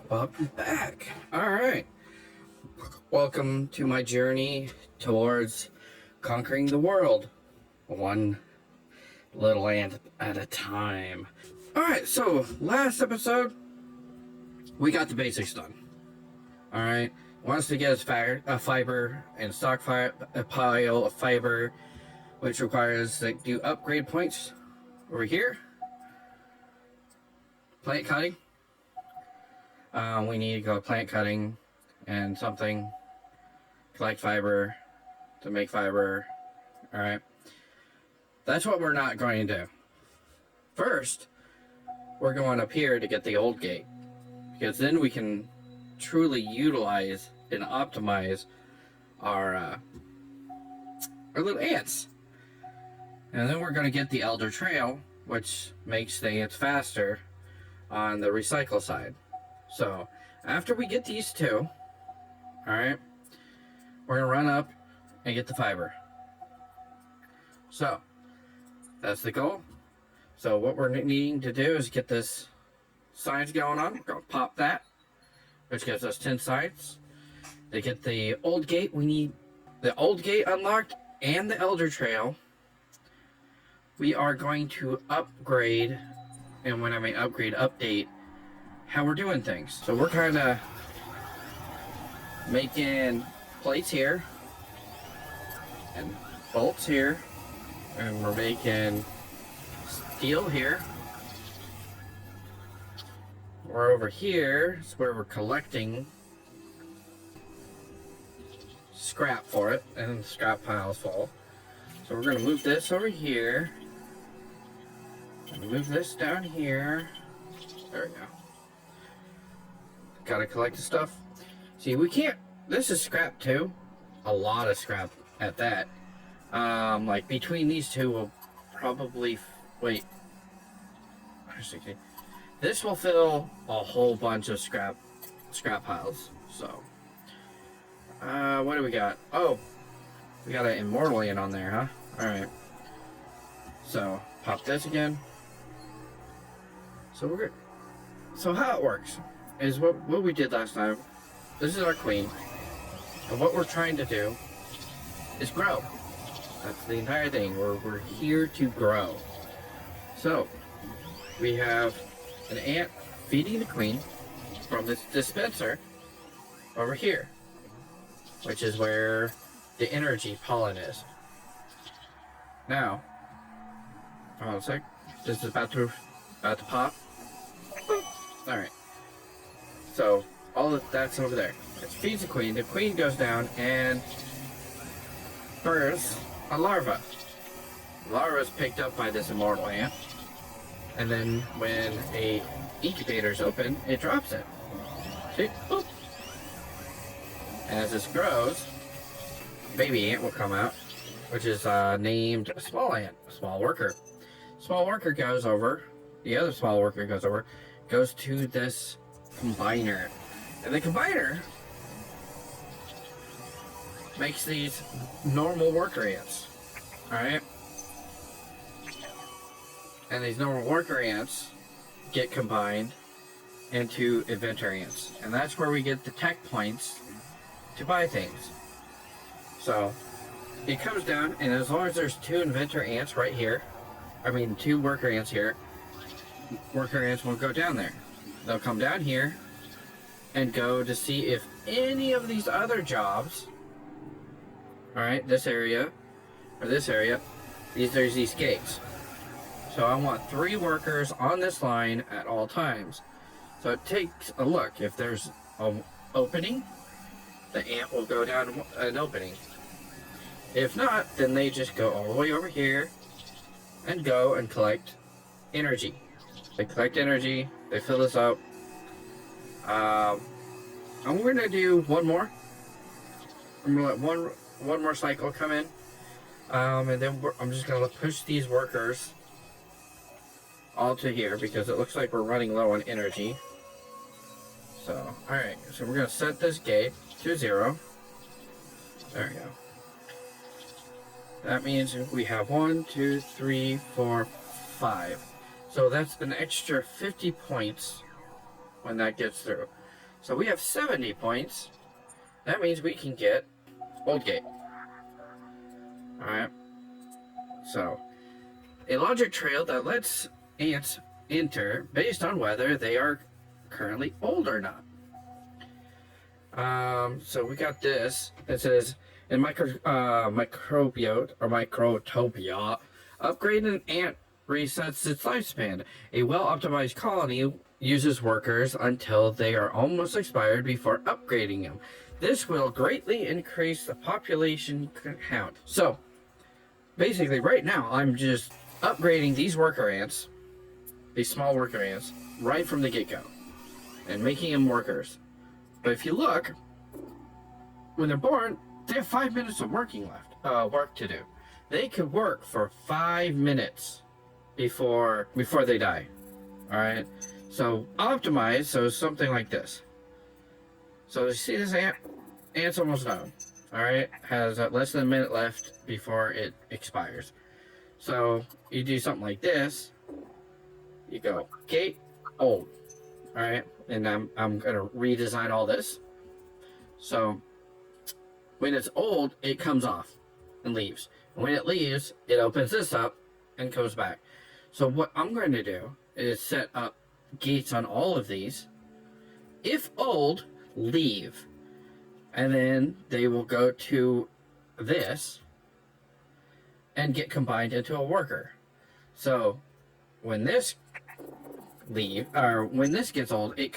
Welcome back. Alright. Welcome to my journey towards conquering the world. One little ant at a time. Alright, so last episode, we got the basics done. Alright. Wants to get his fiber and stockpile a pile of fiber, which requires to do upgrade points over here. Plant cutting. We need to go plant cutting and something. Collect fiber to make fiber. Alright. That's what we're not going to do. First, we're going up here to get the old gate. Because then we can truly utilize and optimize our little ants. And then we're going to get the Elder Trail, which makes the ants faster on the recycle side. So, after we get these two, alright, we're going to run up and get the fiber. So, that's the goal. So, what we're needing to do is get this sides going on. We're going to pop that, which gives us 10 sides. To get the old gate, we need the old gate unlocked and the Elder Trail. We are going to upgrade, and when I mean upgrade, update how we're doing things. So we're kind of making plates here and bolts here, and we're making steel here. We're over here is where we're collecting scrap for it, and the scrap pile's full. So we're going to move this over here and move this down here. There we go. Gotta collect the stuff. See, we can't. This is scrap too. A lot of scrap at that. Like between these two, we'll probably wait. This will fill a whole bunch of scrap piles. So, what do we got? Oh, we got an immortal ant on there, huh? All right. So pop this again. So we're good. So how it works is what we did last time. This is our queen, and what we're trying to do is grow. That's the entire thing. We're here to grow. So we have an ant feeding the queen from this dispenser over here, which is where the energy pollen is. Now, hold on a sec. This is about to pop. All right. So all of that's over there. It feeds the queen. The queen goes down and births a larva. The larva is picked up by this immortal ant, and then when a incubator is open, it drops it. See? Boop. As this grows, baby ant will come out, which is named a small ant, a small worker. Small worker goes over. The other small worker goes over, goes to this combiner, and the combiner makes these normal worker ants. Alright? And these normal worker ants get combined into inventor ants, and that's where we get the tech points to buy things. So it comes down, and as long as there's two inventor ants right here, two worker ants here, worker ants won't go down there. They'll come down here and go to see if any of these other jobs, alright, this area, or this area, there's these gates. So I want 3 workers on this line at all times. So it takes a look. If there's an opening, the ant will go down an opening. If not, then they just go all the way over here and go and collect energy. They collect energy, they fill this up. And we're gonna do one more. I'm gonna let one more cycle come in. And then I'm just gonna push these workers all to here because it looks like we're running low on energy. So, alright, so we're gonna set this gate to 0. There we go. That means we have 1, 2, 3, 4, 5. So that's an extra 50 points when that gets through. So we have 70 points. That means we can get Old Gate. Alright. So, a logic trail that lets ants enter based on whether they are currently old or not. So we got this. It says, in Microtopia, upgrade an ant resets its lifespan. A well-optimized colony uses workers until they are almost expired before upgrading them. This will greatly increase the population count. So, basically, right now, I'm just upgrading these worker ants, these small worker ants, right from the get-go, and making them workers. But if you look, when they're born, they have 5 minutes of work to do. They could work for 5 minutes before they die. All right. So optimize. So something like this. So you see this ant? Ant's almost done. All right. Has less than a minute left before it expires. So you do something like this. You go gate old. All right. And I'm gonna redesign all this. So when it's old, it comes off and leaves. And when it leaves, it opens this up and goes back. So what I'm going to do is set up gates on all of these. If old, leave. And then they will go to this and get combined into a worker. So when this when this gets old, it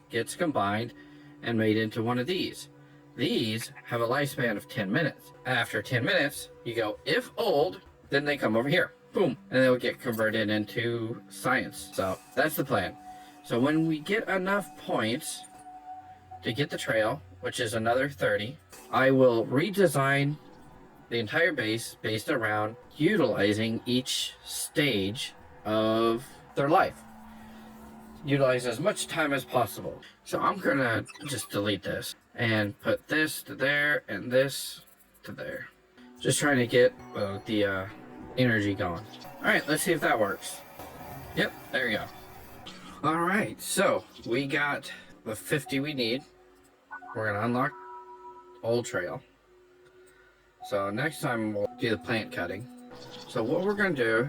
gets combined and made into one of these. These have a lifespan of 10 minutes. After 10 minutes, you go, if old, then they come over here. Boom. And they'll get converted into science. So that's the plan. So when we get enough points to get the trail, which is another 30, I will redesign the entire base based around utilizing each stage of their life. Utilize as much time as possible. So I'm gonna just delete this and put this to there and this to there. Just trying to get the energy going. Alright, let's see if that works. Yep, there we go. Alright, so we got the 50 we need. We're gonna unlock old trail. So next time we'll do the plant cutting. So what we're gonna do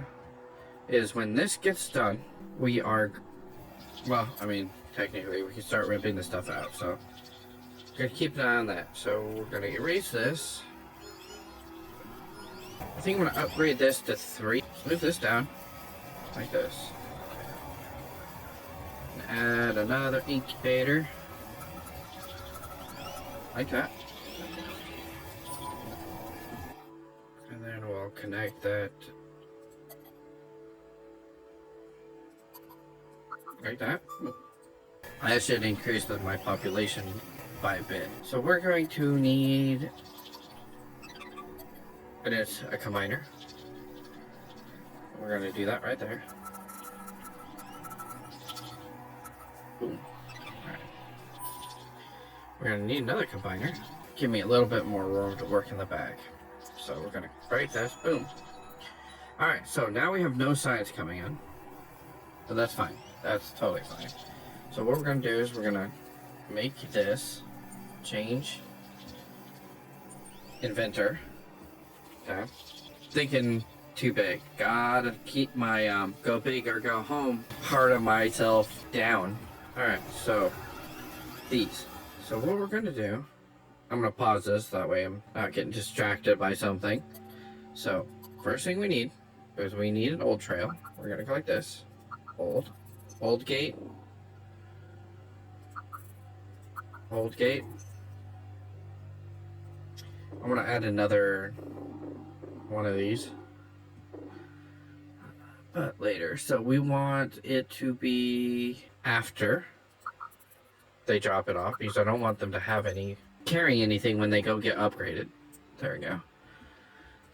is when this gets done, we are, well, I mean, technically we can start ripping the stuff out. So we're gonna keep an eye on that. So we're gonna erase this. I think I'm gonna upgrade this to 3. Move this down like this. And add another incubator like that. And then we'll connect that like that. I should increase my population by a bit. So we're going to need, and it's a combiner. We're going to do that right there. Boom. Alright. We're going to need another combiner. Give me a little bit more room to work in the back. So we're going to break this. Boom. Alright, so now we have no science coming in. So that's fine. That's totally fine. So what we're going to do is we're going to make this change inventor. Okay. Thinking too big. Gotta keep my go big or go home part of myself down. Alright, so these. So what we're gonna do, I'm gonna pause this, that way I'm not getting distracted by something. So first thing we need is we need an old trail. We're gonna go like this. Old gate. Old gate. I'm gonna add another one of these, but later. So we want it to be after they drop it off, because I don't want them to have carry anything when they go get upgraded. There we go.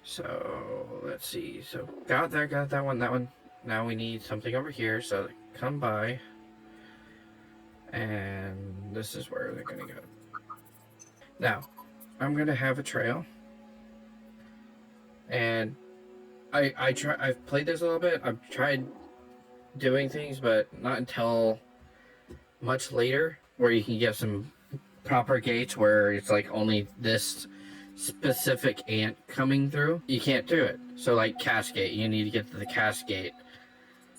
So let's see. So got that one. Now we need something over here. So come by, and this is where they're gonna go. Now I'm gonna have a trail, and I've played this a little bit. I've tried doing things, but not until much later where you can get some proper gates where it's like only this specific ant coming through, you can't do it. So like cascade, you need to get to the cascade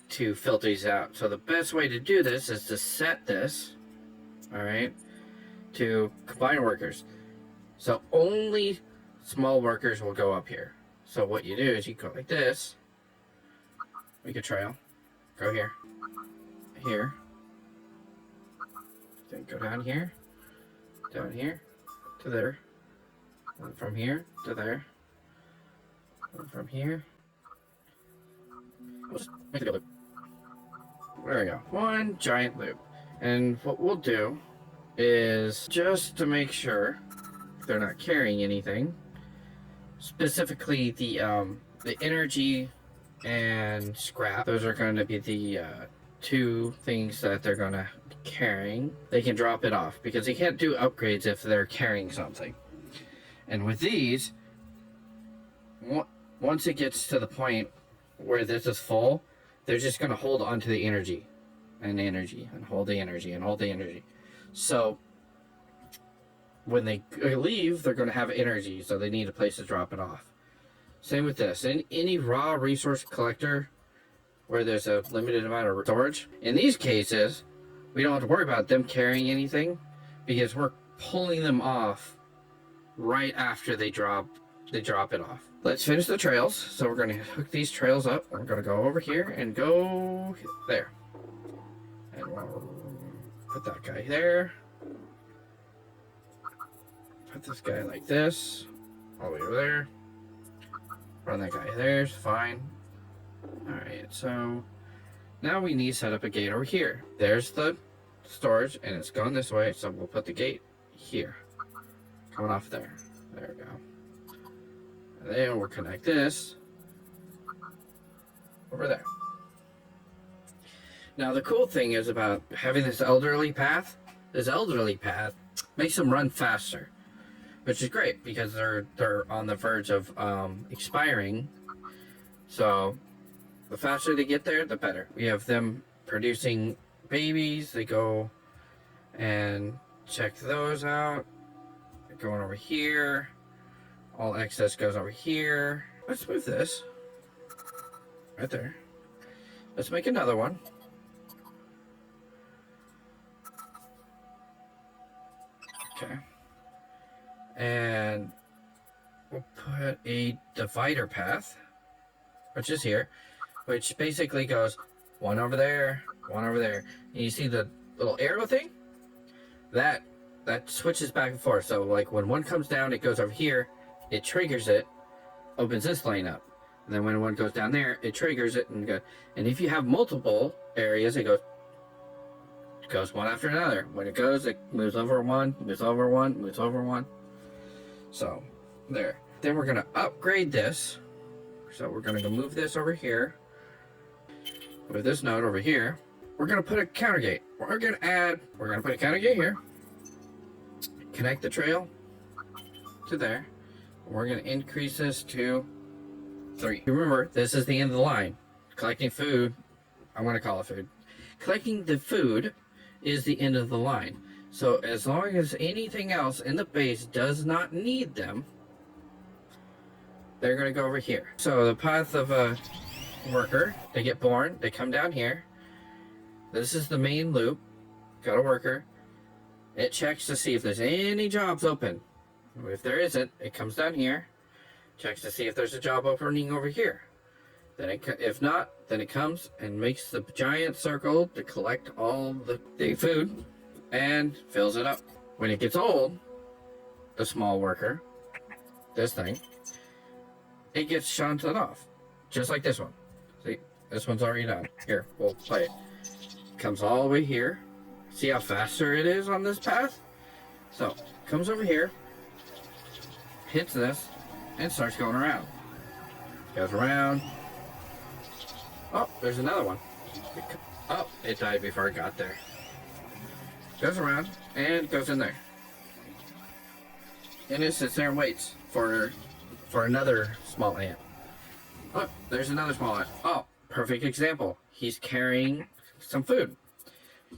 to filter these out. So the best way to do this is to set this, all right, to combine workers. So only small workers will go up here. So what you do is you go like this, make a trail, go here, here, then go down here, to there, and from here to there, and from here, we'll just make it a loop. There we go, one giant loop. And what we'll do is, just to make sure they're not carrying anything, specifically the energy and scrap, those are going to be the two things that they're going to be carrying. They can drop it off because they can't do upgrades if they're carrying something. And with these, once it gets to the point where this is full, they're just going to hold onto the energy and hold the energy and hold the energy. So when they leave, they're going to have energy, so they need a place to drop it off. Same with this. In any raw resource collector where there's a limited amount of storage, in these cases, we don't have to worry about them carrying anything because we're pulling them off right after they drop it off. Let's finish the trails. So we're going to hook these trails up. We're going to go over here and go there. And we'll put that guy there. Put this guy like this, all the way over there. Run that guy there, fine. Alright, so now we need to set up a gate over here. There's the storage, and it's going this way, so we'll put the gate here. Coming off there. There we go. And then we'll connect this over there. Now the cool thing is about having this elderly path makes them run faster, which is great because they're on the verge of expiring. So the faster they get there, the better. We have them producing babies. They go and check those out. They're going over here. All excess goes over here. Let's move this right there. Let's make another one. Okay. And we'll put a divider path, which is here, which basically goes one over there, one over there. And you see the little arrow thing? That switches back and forth. So like when one comes down, it goes over here, it triggers it, opens this lane up. And then when one goes down there, it triggers it and if you have multiple areas, it goes one after another. When it goes, it moves over one, moves over one, moves over one. So there. Then we're gonna upgrade this. So we're gonna go move this over here. With this node over here, we're gonna put a counter gate. We're gonna put a counter gate here. Connect the trail to there. We're gonna increase this to 3. Remember, this is the end of the line. Collecting food, I want to call it food. Collecting the food is the end of the line. So as long as anything else in the base does not need them, they're going to go over here. So the path of a worker, they get born, they come down here. This is the main loop. Got a worker. It checks to see if there's any jobs open. If there isn't, it comes down here. Checks to see if there's a job opening over here. Then if not, then it comes and makes the giant circle to collect all the food and fills it up. When it gets old, the small worker, this thing, it gets shunted off. Just like this one. See, this one's already done. Here, we'll play it. Comes all the way here. See how faster it is on this path? So, comes over here, hits this, and starts going around. Goes around. Oh, there's another one. Oh, it died before it got there. Goes around and goes in there. And it sits there and waits for another small ant. Oh, there's another small ant. Oh, perfect example. He's carrying some food.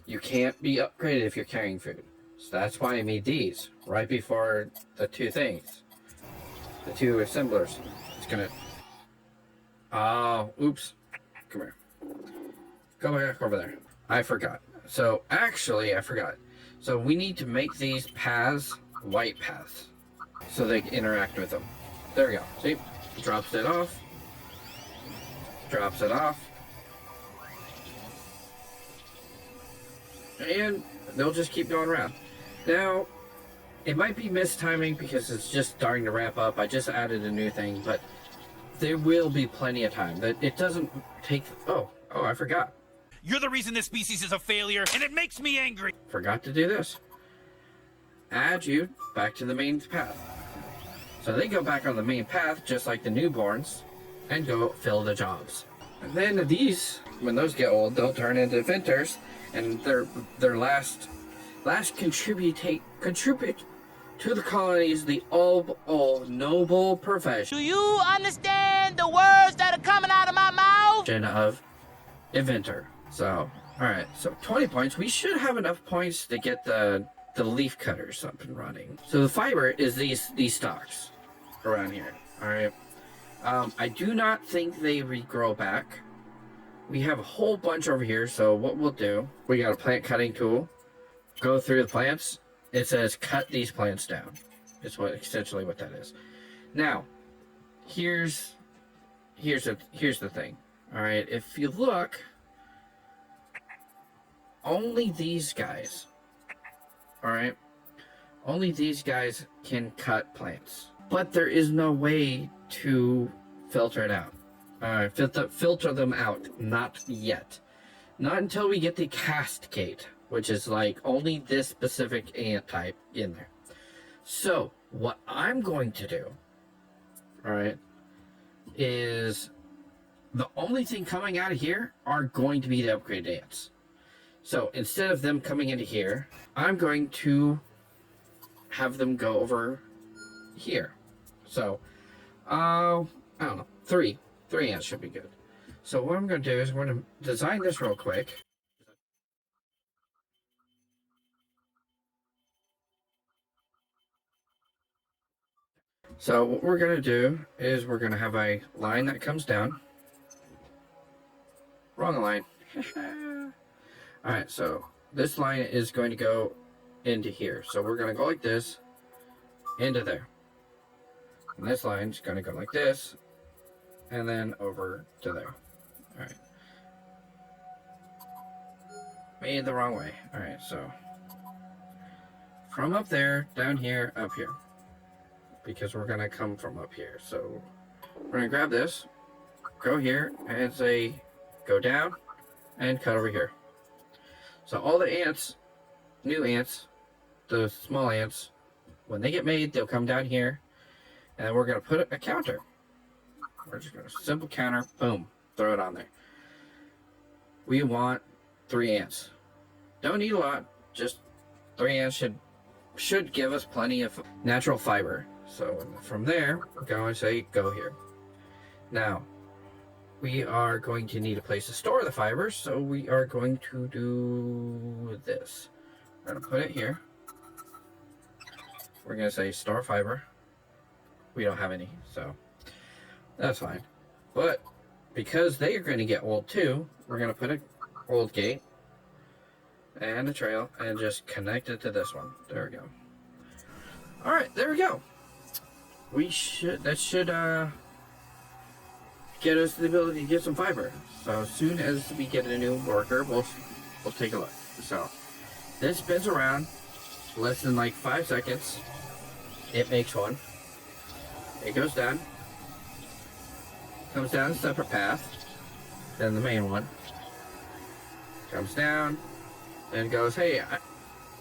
You can't be upgraded if you're carrying food. So that's why I made these right before the two things. The two assemblers. It's gonna... Oh, oops. Come here. Go back over there. I forgot. So, actually, I forgot. So we need to make these paths white paths so they can interact with them. There we go. See? Drops it off. Drops it off. And they'll just keep going around. Now, it might be mistiming because it's just starting to wrap up. I just added a new thing, but there will be plenty of time. That it doesn't take... Oh, I forgot. You're the reason this species is a failure, and it makes me angry. Forgot to do this. Add you back to the main path. So they go back on the main path, just like the newborns, and go fill the jobs. And then these, when those get old, they'll turn into inventors, and their last contribute to the colonies the all noble profession. Do you understand the words that are coming out of my mouth? Of inventor. So, alright, so 20 points. We should have enough points to get the leaf cutters up and running. So the fiber is these stalks around here. Alright. I do not think they regrow back. We have a whole bunch over here, so what we'll do, we got a plant cutting tool. Go through the plants. It says cut these plants down. It's essentially what that is. Now, here's the thing. Alright, if you look, only these guys, alright, only these guys can cut plants. But there is no way to filter it out. Filter them out. Not yet. Not until we get the cascade, which is like only this specific ant type in there. So, what I'm going to do, alright, is the only thing coming out of here are going to be the upgraded ants. So, instead of them coming into here, I'm going to have them go over here. So, I don't know, three ants should be good. So what I'm going to do is I'm going to design this real quick. So what we're going to do is we're going to have a line that comes down. Wrong line. Alright, so this line is going to go into here. So we're going to go like this, into there. And this line's going to go like this, and then over to there. Alright. Made the wrong way. Alright, so from up there, down here, up here. Because we're going to come from up here. So we're going to grab this, go here, and say, go down, and cut over here. So all the ants, new ants, the small ants, when they get made, they'll come down here, and then we're going to put a counter. We're just going to simple counter, boom, throw it on there. We want 3 ants. Don't need a lot, just 3 ants should give us plenty of natural fiber. So from there, we're going to say go here. Now, we are going to need a place to store the fibers, so we are going to do this. We're going to put it here. We're going to say store fiber. We don't have any, so that's fine. But because they are going to get old too, we're going to put an old gate and a trail and just connect it to this one. There we go. All right, there we go. That should get us the ability to get some fiber. So as soon as we get a new worker, we'll take a look. So this spins around less than like 5 seconds. It makes one. It goes down. Comes down a separate path than the main one. Comes down and goes, hey,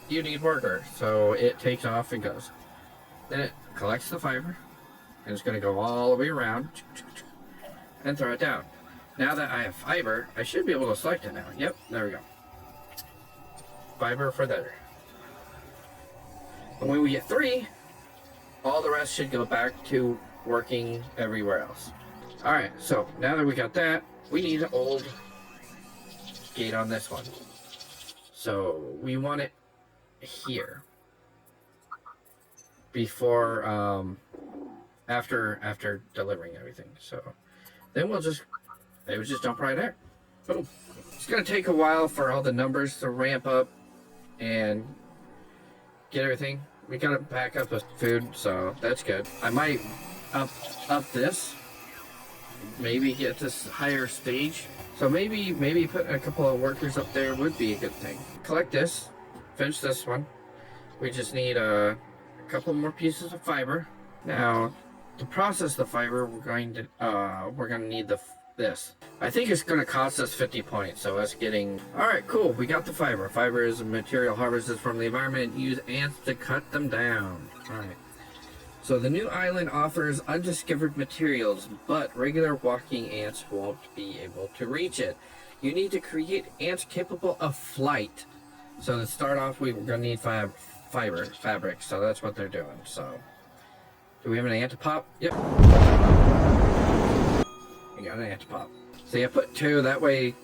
you need worker. So it takes off and goes. Then it collects the fiber and it's going to go all the way around and throw it down. Now that I have fiber, I should be able to select it now. Yep, there we go. Fiber for there. And when we get 3, all the rest should go back to working everywhere else. Alright, so now that we got that, we need an old gate on this one. So we want it here before after delivering everything. So then they would just dump right there. Boom. It's gonna take a while for all the numbers to ramp up and get everything. We got it back up with food, so that's good. I might up this, maybe get this higher stage. So maybe put a couple of workers up there would be a good thing. Collect this, finish this one. We just need a couple more pieces of fiber. Now, to process the fiber, we're gonna need this. I think it's gonna cost us 50 points. So us getting all right, cool. We got the fiber. Fiber is a material harvested from the environment and use ants to cut them down. All right. So the new island offers undiscovered materials, but regular walking ants won't be able to reach it. You need to create ants capable of flight. So to start off, we're gonna need fabric. So that's what they're doing. So, do we have an ant to pop? Yep. We got an ant to pop. So yeah, put 2. That way,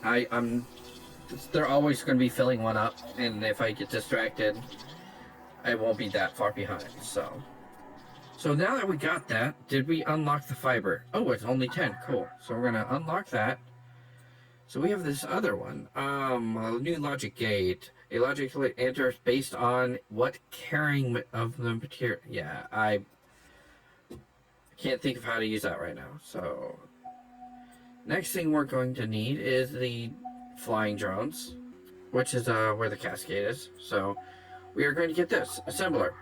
they're always gonna be filling one up, and if I get distracted, I won't be that far behind. So now that we got that, did we unlock the fiber? Oh, it's only 10. Cool. So we're gonna unlock that. So we have this other one. A new logic gate. A logic gate enters based on what carrying of the material. Yeah, I can't think of how to use that right now. So next thing we're going to need is the flying drones, which is where the cascade is. So we are going to get this assembler,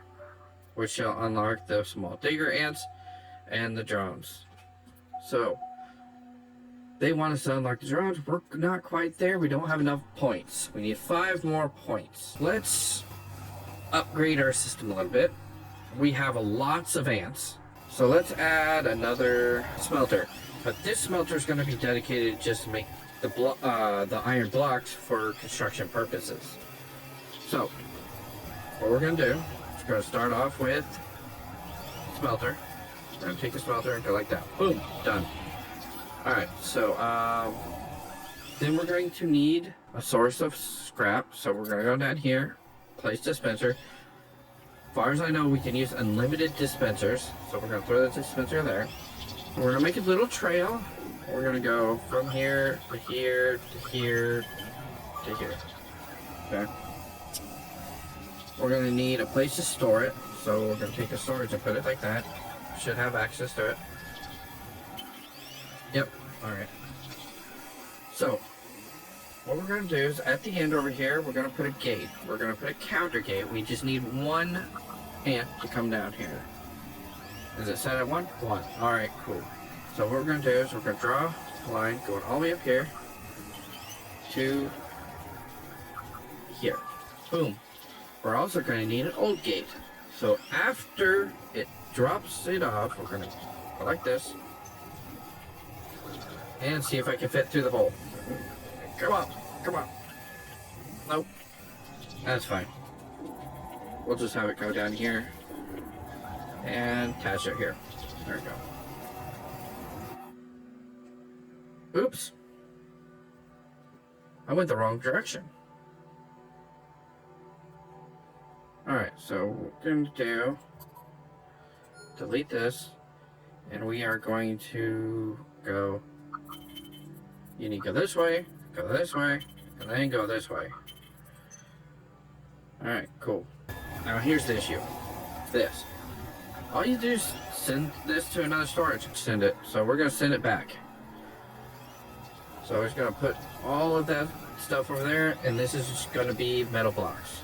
which shall unlock the small digger ants and the drones. So they want us to unlock the drones. We're not quite there. We don't have enough points. We need 5 more points. Let's upgrade our system a little bit. We have lots of ants. So let's add another smelter. But this smelter is going to be dedicated just to make the iron blocks for construction purposes. So what we're going to do, we're going to start off with smelter. We're going to take the smelter and go like that. Boom, done. Alright, so then we're going to need a source of scrap. So we're going to go down here, place dispenser. As far as I know, we can use unlimited dispensers. So we're going to throw the dispenser there. We're going to make a little trail. We're going to go from here to here to here to here. Okay. We're going to need a place to store it. So we're going to take the storage and put it like that. Should have access to it. Yep. Alright. So, what we're going to do is at the end over here, we're going to put a gate. We're going to put a counter gate. We just need 1 ant to come down here. Is it set at 1? 1. Alright, cool. So what we're going to do is we're going to draw a line going all the way up here to here. Boom. We're also going to need an old gate. So after it drops it off, we're going to go like this and see if I can fit through the hole. Come on, come on. Nope. That's fine. We'll just have it go down here and attach it here. There we go. Oops. I went the wrong direction. Alright, so what we're going to do, delete this, and we are going to go, you need to go this way, and then go this way. Alright, cool. Now here's the issue. This. All you do is send this to another storage. Send it. So we're going to send it back. So we're just going to put all of that stuff over there, and this is just going to be metal blocks.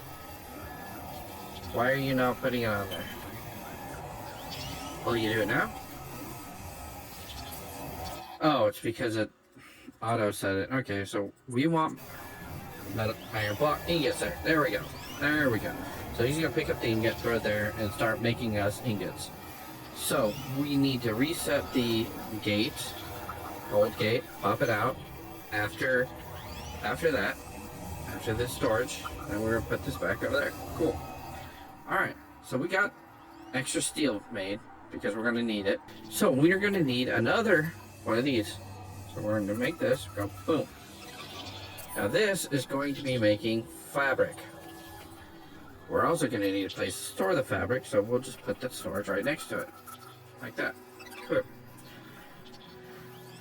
Why are you not putting it on there? Will you do it now? Oh, it's because it auto set it. Okay, so we want metal iron block ingots there. There we go. There we go. So he's gonna pick up the ingot, throw it there, and start making us ingots. So we need to reset the gate, old gate, pop it out. After this storage, and we're gonna put this back over there. Cool. Alright, so we got extra steel made because we're going to need it. So we are going to need another one of these. So we're going to make this, go boom. Now this is going to be making fabric. We're also going to need a place to store the fabric, so we'll just put the storage right next to it. Like that. Cool.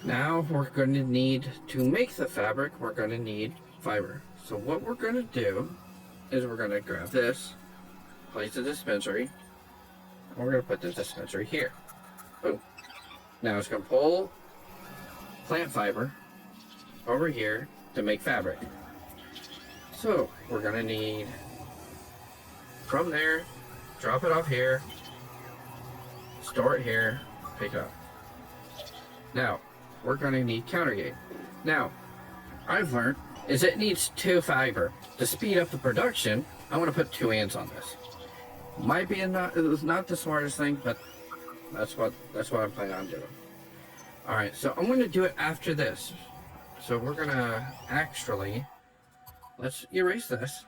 Now we're going to need, to make the fabric, we're going to need fiber. So what we're going to do is we're going to grab this, place the dispensary, and we're going to put the dispensary here. Boom. Now it's going to pull plant fiber over here to make fabric. So we're going to need, from there, drop it off here, store it here, pick it up. Now, we're going to need counter gate. Now, I've learned is it needs 2 fiber. To speed up the production, I want to put 2 ants on this. Might be not, it was not the smartest thing, but that's what I'm planning on doing. Alright, so I'm going to do it after this. So we're going to actually, let's erase this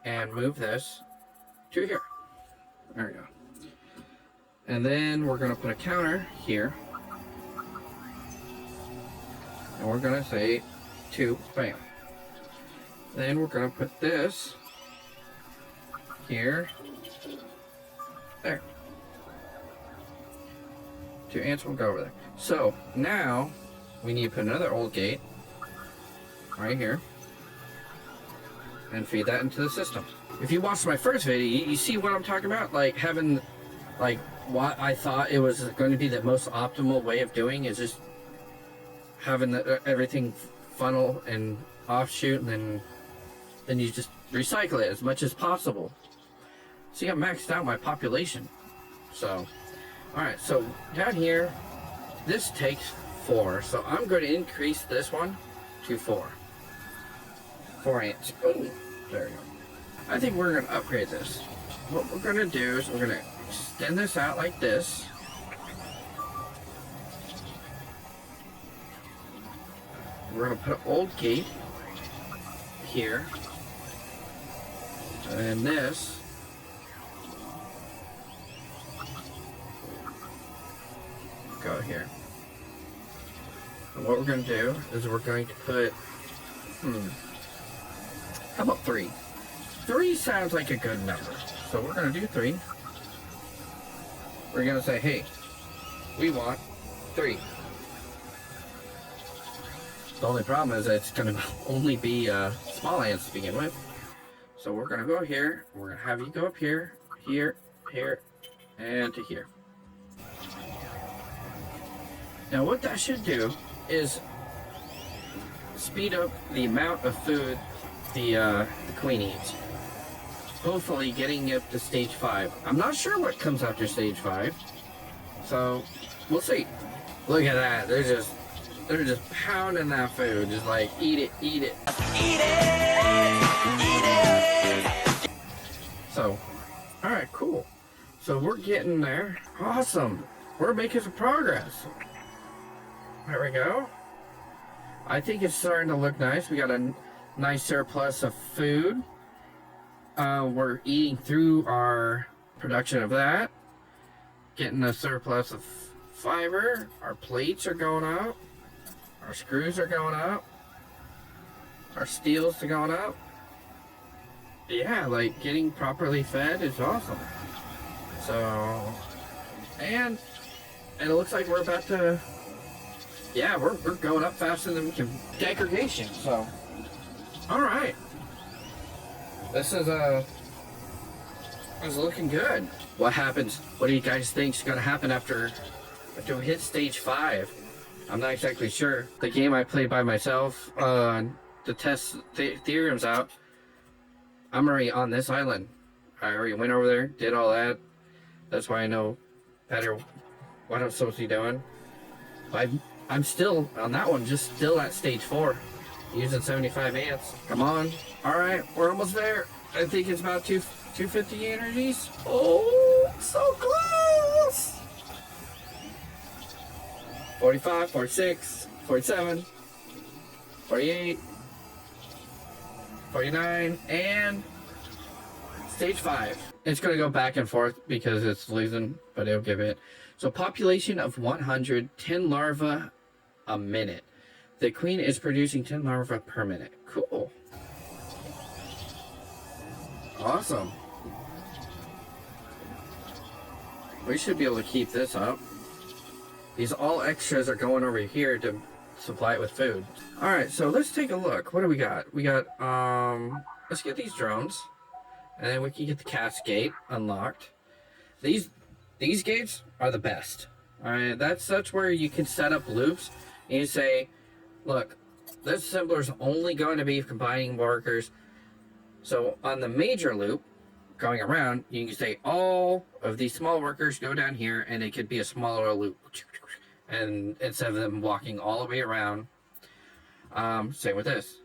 and move this to here. There we go. And then we're going to put a counter here. And we're going to say 2, bam. Then we're going to put this here, there. 2 ants will go over there. So now we need to put another old gate right here and feed that into the system. If you watched my first video, you see what I'm talking about? Like having, like what I thought it was going to be the most optimal way of doing is just having everything funnel and offshoot, and then you just recycle it as much as possible. See, I maxed out my population. So, alright, so down here, this takes 4. So I'm going to increase this one to 4. 4 ants. Boom. There we go. I think we're going to upgrade this. What we're going to do is we're going to extend this out like this. We're going to put an old gate here. And this go here. And what we're going to do is we're going to put, how about 3? 3 sounds like a good number. So we're going to do 3. We're going to say, hey, we want 3. The only problem is that it's going to only be small ants to begin with. So we're going to go here. We're going to have you go up here, here, here, and to here. Now what that should do is speed up the amount of food the queen eats. Hopefully getting up to stage 5. I'm not sure what comes after stage 5. So we'll see. Look at that. They're just pounding that food. Just like, eat it, eat it. Eat it! Eat it! So, alright, cool. So we're getting there. Awesome. We're making some progress. There we go. I think it's starting to look nice. We got a nice surplus of food. We're eating through our production of that. Getting a surplus of fiber. Our plates are going up. Our screws are going up. Our steels are going up. Yeah, like getting properly fed is awesome. So, and it looks like we're about to, yeah, we're going up faster than we can degradation. So, all right. This is looking good. What happens? What do you guys think is gonna happen after we hit stage 5? I'm not exactly sure. The game I played by myself to test theorems out, I'm already on this island. I already went over there, did all that. That's why I know better what I'm supposed to be doing. I'm still on that one, just still at stage 4, using 75 ants. Come on. All right, we're almost there. I think it's about 250 energies. Oh, so close. 45, 46, 47, 48, 49, and stage 5. It's going to go back and forth because it's losing, but it'll give it. So population of 100, 10 larvae a minute. The queen is producing 10 larvae per minute. Cool. Awesome. We should be able to keep this up. These all extras are going over here to supply it with food. Alright, so let's take a look. What do we got? We got, let's get these drones. And then we can get the cascade unlocked. These gates are the best. Alright, that's where you can set up loops. And you say, look, this assembler is only going to be combining workers. So on the major loop, going around, you can say all of these small workers go down here, and it could be a smaller loop. And instead of them walking all the way around, same with this.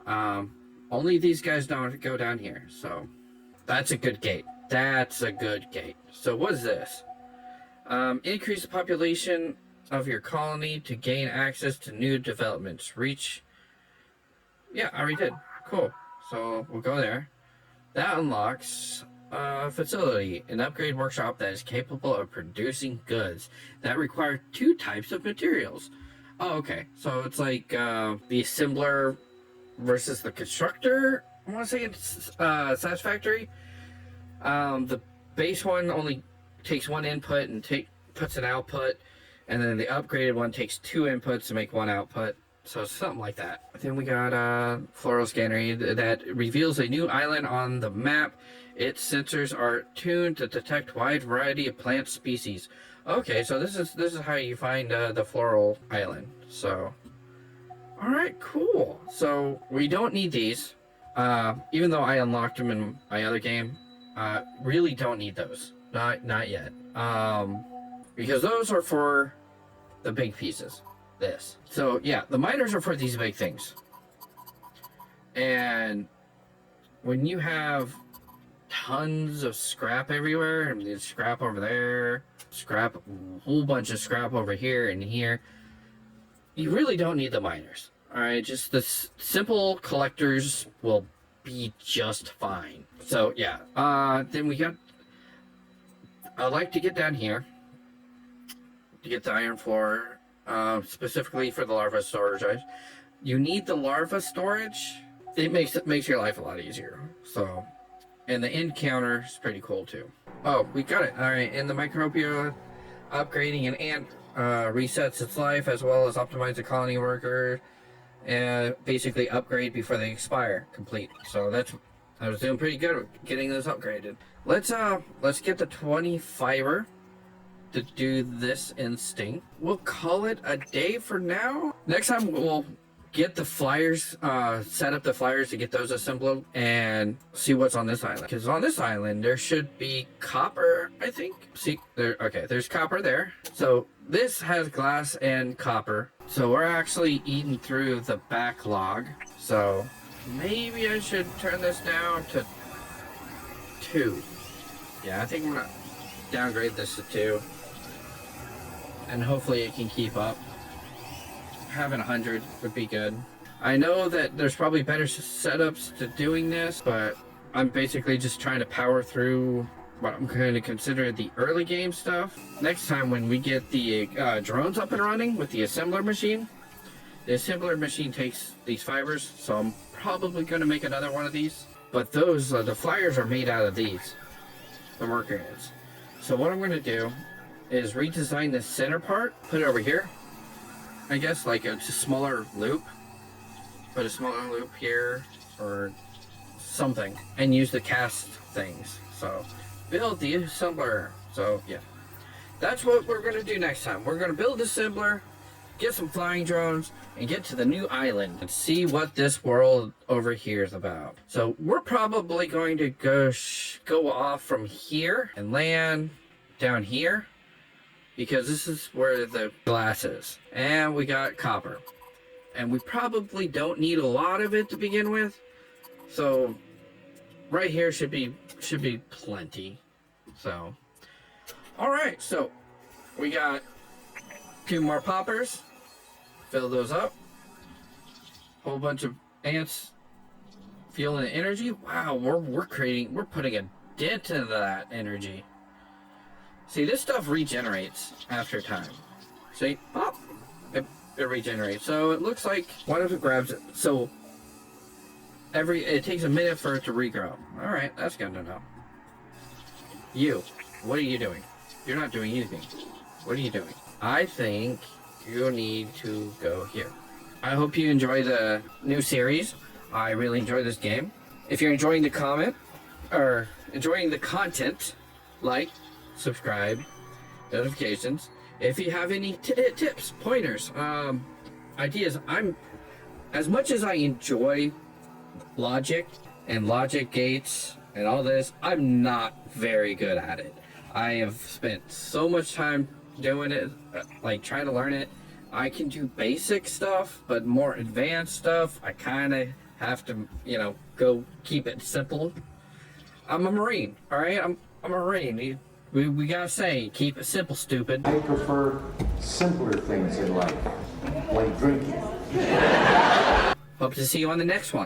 Only these guys don't go down here, so that's a good gate. That's a good gate. So what is this? Increase the population of your colony to gain access to new developments. Reach. Yeah, I already did. Cool. So we'll go there. That unlocks a facility, an upgrade workshop that is capable of producing goods that require 2 types of materials. Oh, okay. So it's like the assembler versus the constructor. I want to say it's Satisfactory. The base one only takes 1 input and puts an output, and then the upgraded one takes 2 inputs to make 1 output. So something like that. Then we got floral scanner that reveals a new island on the map. Its sensors are tuned to detect wide variety of plant species. Okay, so this is how you find the floral island. So, all right, cool. So we don't need these, even though I unlocked them in my other game. Really don't need those. Not yet. Because those are for the big pieces. This. So yeah, the miners are for these big things. And when you have tons of scrap everywhere, and there's scrap over there, scrap, a whole bunch of scrap over here and here, you really don't need the miners. Alright, just the simple collectors will be just fine. So yeah, then we got, I'd like to get down here to get the iron floor. Specifically for the larva storage. You need the larva storage. It makes your life a lot easier. So, and the end counter is pretty cool too. Oh, we got it. All right, and the Microtopia upgrading an ant resets its life, as well as optimize the colony worker and basically upgrade before they expire. Complete. So I was doing pretty good with getting those upgraded. Let's get the 20 fiber to do this instinct. We'll call it a day for now. Next time we'll get the flyers, set up the flyers to get those assembled and see what's on this island. Because on this island there should be copper, I think. See, there's copper there. So this has glass and copper. So we're actually eating through the backlog. So maybe I should turn this down to 2. Yeah, I think we're gonna downgrade this to 2. And hopefully it can keep up. Having 100 would be good. I know that there's probably better setups to doing this, but I'm basically just trying to power through what I'm going to consider the early game stuff. Next time when we get the drones up and running with the assembler machine, the assembler machine takes these fibers, so I'm probably going to make another one of these. But those, the flyers are made out of these, the worker ants. So what I'm going to do is redesign the center part, put it over here. I guess like it's a smaller loop. Put a smaller loop here or something, and use the cast things. So build the assembler. So yeah, that's what we're gonna do next time. We're gonna build the assembler, get some flying drones, and get to the new island and see what this world over here is about. So we're probably going to go off from here and land down here, because this is where the glass is. And we got copper. And we probably don't need a lot of it to begin with. So right here should be plenty. So alright, so we got 2 more poppers. Fill those up. Whole bunch of ants feeling the energy. Wow, we're putting a dent into that energy. See, this stuff regenerates after time. See, pop, it regenerates. So it looks like one of it grabs it. So it takes a minute for it to regrow. Alright, that's good to know. You, what are you doing? You're not doing anything. What are you doing? I think you need to go here. I hope you enjoy the new series. I really enjoy this game. If you're enjoying the content, like, subscribe, notifications. If you have any tips, pointers, ideas, as much as I enjoy logic and logic gates and all this, I'm not very good at it. I have spent so much time doing it, like trying to learn it. I can do basic stuff, but more advanced stuff, I kind of have to, go keep it simple. I'm a Marine, all right? I'm a Marine. We gotta say, keep it simple, stupid. I prefer simpler things in life, like drinking. Hope to see you on the next one.